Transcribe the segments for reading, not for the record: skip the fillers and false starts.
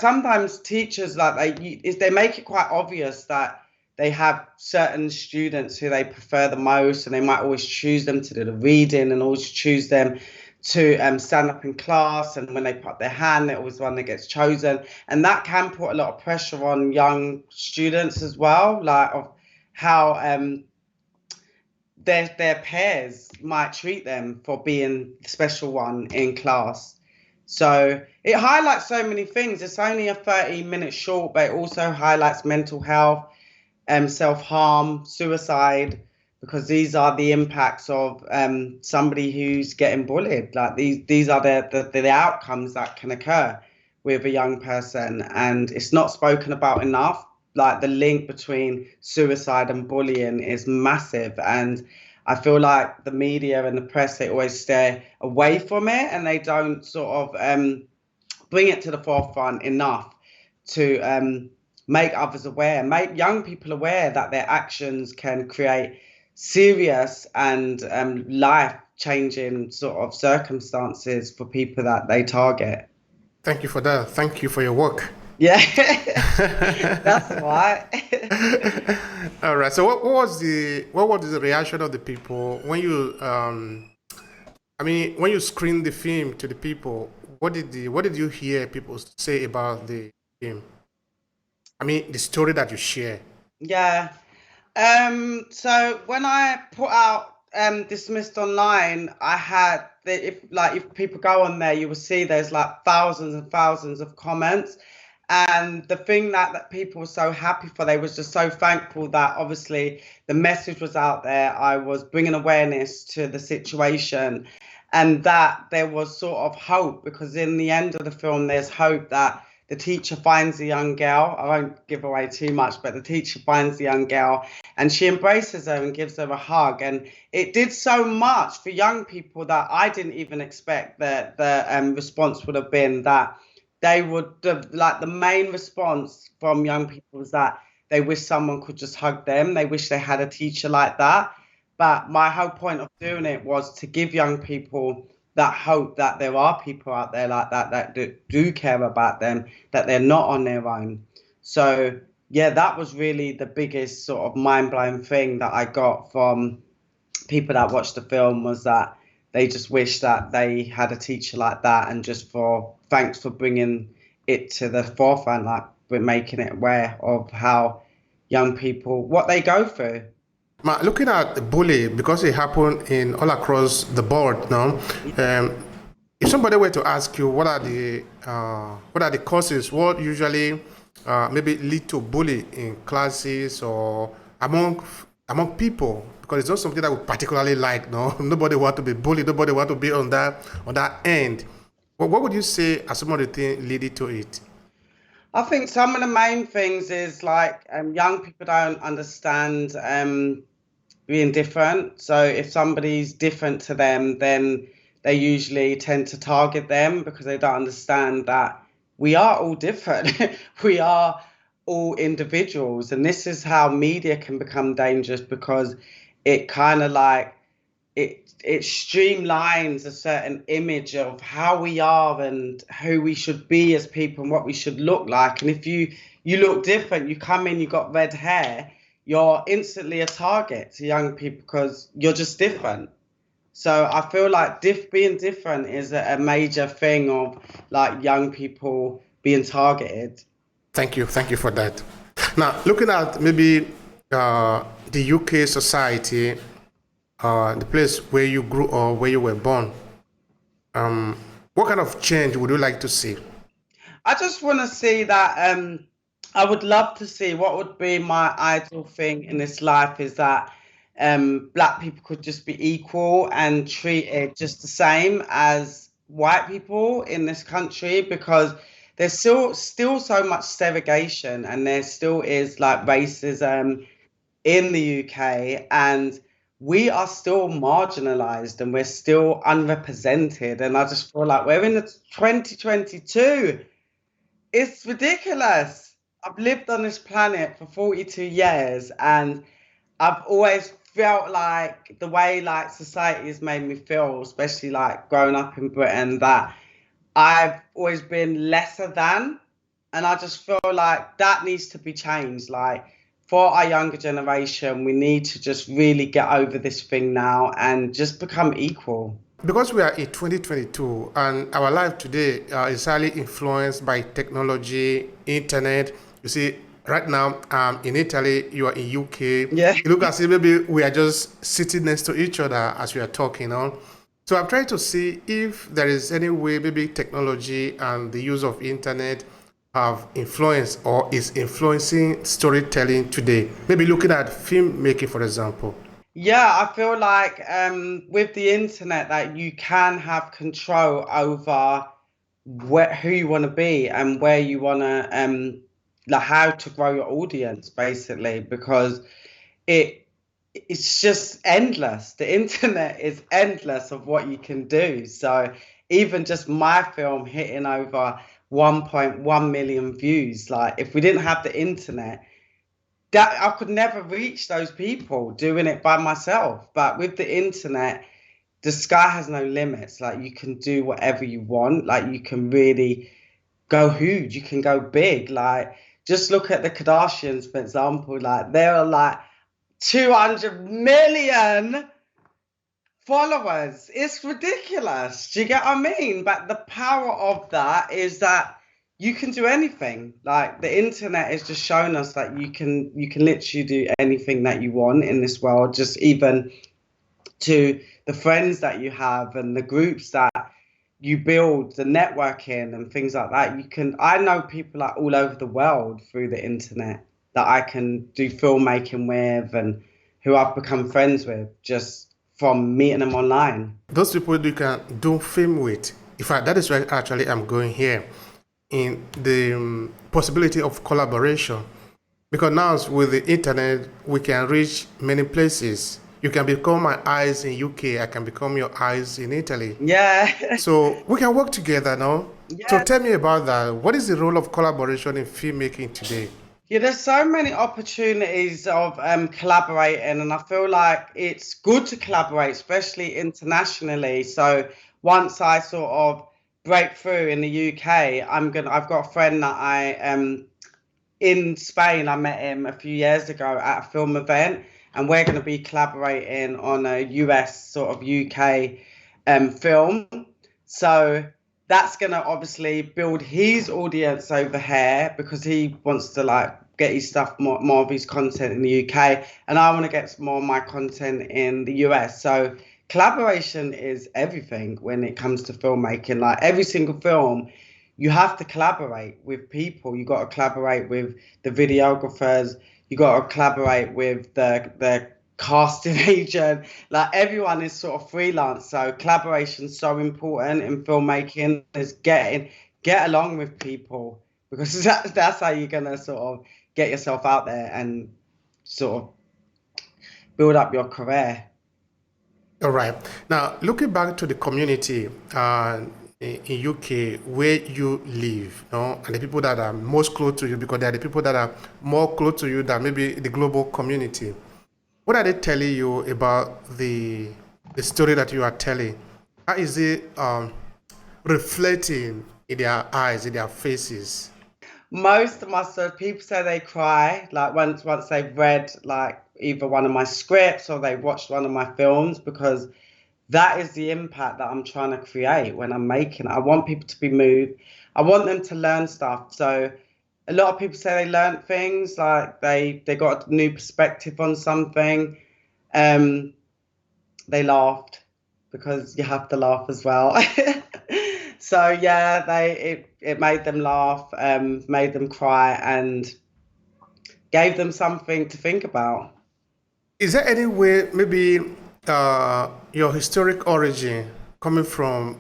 sometimes teachers, like they make it quite obvious that they have certain students who they prefer the most, and they might always choose them to do the reading and always choose them to stand up in class. And when they put up their hand, they're always the one that gets chosen. And that can put a lot of pressure on young students as well, like of how their peers might treat them for being the special one in class. So it highlights so many things. It's only a 30-minute short, but it also highlights mental health, self-harm, suicide, because these are the impacts of somebody who's getting bullied. Like these are the outcomes that can occur with a young person, and it's not spoken about enough. Like the link between suicide and bullying is massive, and I feel like the media and the press, they always stay away from it, and they don't sort of bring it to the forefront enough to make others aware, make young people aware that their actions can create serious and life-changing sort of circumstances for people that they target. Thank you for that. Thank you for your work. Yeah, that's right. All right. So what was the reaction of the people when you when you screened the film to the people? What did you hear people say about the film? I mean, the story that you share. Yeah. So when I put out Dismissed online, I had if people go on there, you will see there's like thousands and thousands of comments. And the thing that people were so happy for, they was just so thankful that obviously the message was out there. I was bringing awareness to the situation, and that there was sort of hope, because in the end of the film, there's hope that the teacher finds a young girl. I won't give away too much, but the teacher finds the young girl and she embraces her and gives her a hug. And it did so much for young people that I didn't even expect that the response would have been that they would have, like the main response from young people was that they wish someone could just hug them. They wish they had a teacher like that. But my whole point of doing it was to give young people that hope that there are people out there like that do care about them, that they're not on their own. So yeah, that was really the biggest sort of mind-blowing thing that I got from people that watched the film, was that they just wish that they had a teacher like that, and just for thanks for bringing it to the forefront, like we're making it aware of how young people, what they go through. Looking at the bully, because it happened in all across the board now, if somebody were to ask you what are the causes, what usually maybe lead to bully in classes or among people, because it's not something that we particularly like. No, nobody want to be bullied. Nobody want to be on that end. Well, what would you say are some of the things leading to it? I think some of the main things is like young people don't understand being different. So if somebody's different to them, then they usually tend to target them, because they don't understand that we are all different. We are all individuals. And this is how media can become dangerous, because it kind of like it streamlines a certain image of how we are and who we should be as people and what we should look like. And if you look different, you come in, you got red hair, you're instantly a target to young people because you're just different. So I feel like being different is a major thing of like young people being targeted. Thank you for that. Now, looking at maybe the UK society, the place where you grew or where you were born, what kind of change would you like to see? I just want to see that I would love to see, what would be my ideal thing in this life is that black people could just be equal and treated just the same as white people in this country, because there's still so much segregation, and there still is like racism in the UK, and we are still marginalized and we're still unrepresented. And I just feel like we're in the 2022. It's ridiculous. I've lived on this planet for 42 years, and I've always felt like the way like society has made me feel, especially like growing up in Britain, that I've always been lesser than. And I just feel like that needs to be changed. Like for our younger generation, we need to just really get over this thing now and just become equal. Because we are in 2022 and our life today is highly influenced by technology, internet. You see, right now, in Italy, you are in UK. Yeah. You look as if maybe we are just sitting next to each other as we are talking on. So I'm trying to see if there is any way maybe technology and the use of internet have influenced or is influencing storytelling today. Maybe looking at filmmaking, for example. Yeah, I feel like with the internet that you can have control over who you want to be and where you want to like how to grow your audience basically, because it it's just endless. The internet is endless of what you can do. So even just my film hitting over 1.1 million views, like if we didn't have the internet, that I could never reach those people doing it by myself. But with the internet, the sky has no limits. Like you can do whatever you want. Like you can really go huge. You can go big. Like just look at the Kardashians, for example. Like they're like 200 million followers. It's ridiculous. Do you get what I mean? But the power of that is that you can do anything. Like the internet has just shown us that you can literally do anything that you want in this world, just even to the friends that you have and the groups that you build, the networking and things like that. I know people like all over the world through the internet that I can do filmmaking with and who I've become friends with just from meeting them online. Those people you can do film with. In fact, that is where actually I'm going here in the possibility of collaboration. Because now with the internet, we can reach many places. You can become my eyes in UK, I can become your eyes in Italy. Yeah. So we can work together now. So Yeah. tell me about that. What is the role of collaboration in filmmaking today? Yeah, there's so many opportunities of collaborating, and I feel like it's good to collaborate, especially internationally. So once I sort of break through in the UK, I've got a friend that I in Spain. I met him a few years ago at a film event, and we're going to be collaborating on a US sort of UK film. So that's going to obviously build his audience over here because he wants to like get his stuff more of his content in the UK, and I want to get more of my content in the US. So collaboration is everything when it comes to filmmaking. Like every single film, you have to collaborate with people. You got to collaborate with the videographers. You got to collaborate with the casting agent. Like everyone is sort of freelance. So collaboration is so important in filmmaking. Is get along with people because that's how you're gonna sort of get yourself out there and sort of build up your career. All right. Now, looking back to the community in UK where you live, and the people that are most close to you, because they are the people that are more close to you than maybe the global community. What are they telling you about the story that you are telling? How is it reflecting in their eyes, in their faces? Most of my stories, people say they cry like once they've read like either one of my scripts or they watched one of my films, because that is the impact that I'm trying to create when I'm making it. I want people to be moved. I want them to learn stuff. So a lot of people say they learned things, like they got a new perspective on something. They laughed because you have to laugh as well. So yeah, it made them laugh, made them cry, and gave them something to think about. Is there any way, maybe your historic origin coming from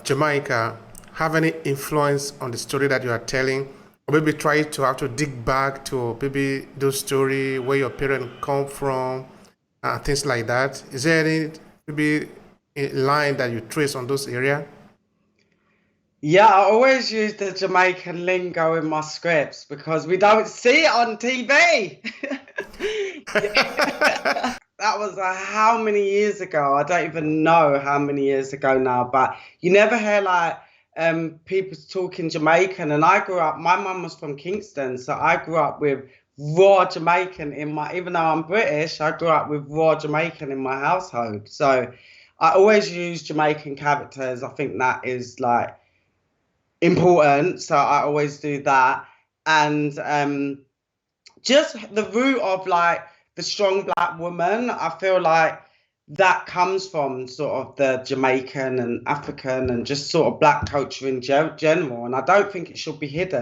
Jamaica, have any influence on the story that you are telling? Or maybe try to have to dig back to maybe those story where your parents come from, things like that. Is there any maybe a line that you trace on those area? Yeah, I always use the Jamaican lingo in my scripts because we don't see it on TV. That was how many years ago? I don't even know how many years ago now, but you never hear like people talking Jamaican, and I grew up. My mum was from Kingston, so I grew up with raw Jamaican in my. Even though I'm British, I grew up with raw Jamaican in my household. So I always use Jamaican characters. I think that is like important, so I always do that. And just the root of like the strong black woman, I feel like that comes from sort of the Jamaican and African and just sort of black culture in general, and I don't think it should be hidden.